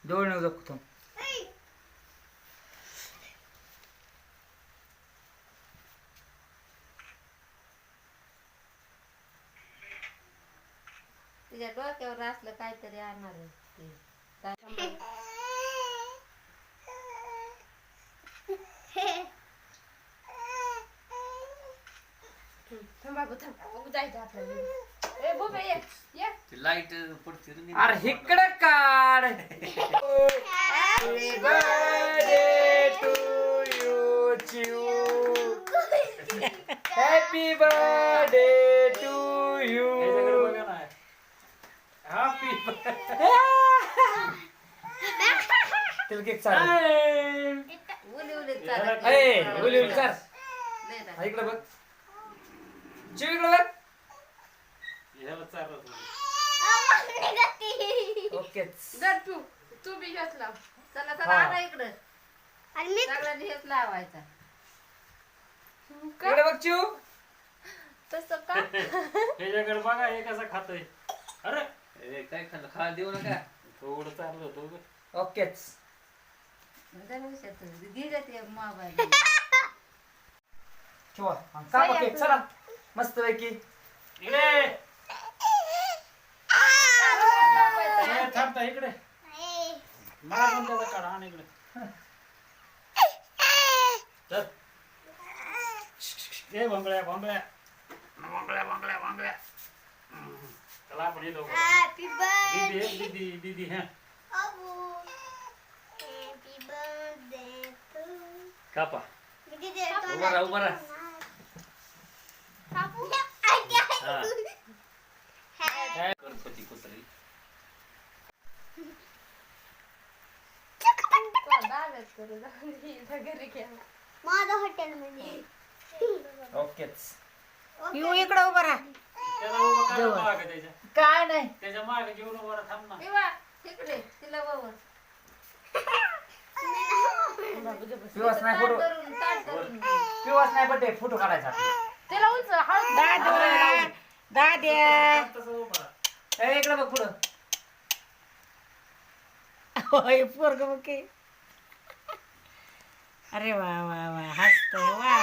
जवळ नको जाऊ थांब. तुझ्या डोक्यावर असलं काहीतरी आणणार आहे ते. लाईट पडते रे. अरे इकडे काढ. Happy birthday to you, Chiu. Happy birthday to you. Happy birthday. तिला केक चाल. उली उली चालत. ए उली उली चाल. इकडे बघ. चिव इकडे बघ. ओके. तू बी हेच लाव. चला चला आणा इकडं. सगळ्यांनी हेच लावायचा. इकडे बघ चिव. तसं का? ह्याच्याकडे बघा हे कसं खातोय. अरे काय खाल्लं खा देऊ नका. थोडं चाललं होतं. ओकेच. मोबाईल ठेवा. कापा केक चला. मस्त पैकी. इकडे थांबता इकडे. मला पण त्याचा काढा आण इकडे. चल ए भोंगळ्या भोंगळ्या भोंगळ्या भोंगळ्या भोंगळ्या. चला आपण येतो. दीदी दीदी दीदी हा कापा. उभा राहा उभा राहा. गणपती कुत्री. माझं हॉटेल मध्ये ओकेच. येऊ इकडं उभा राहा. त्याला उभं करा मागं त्याच्या. काय नाही त्याच्या मागे घेऊन उभं राहा. थांब ना. इकडे तिला बाबा पिवास नाही फोटो. पिवास नाही बर्थडे फोटो काढायचा. त्याला उंच दाद्या तसं उभं राहा. ए इकडे बघ पुढं. पोरग बघ. अरे वा वा वा हसत वा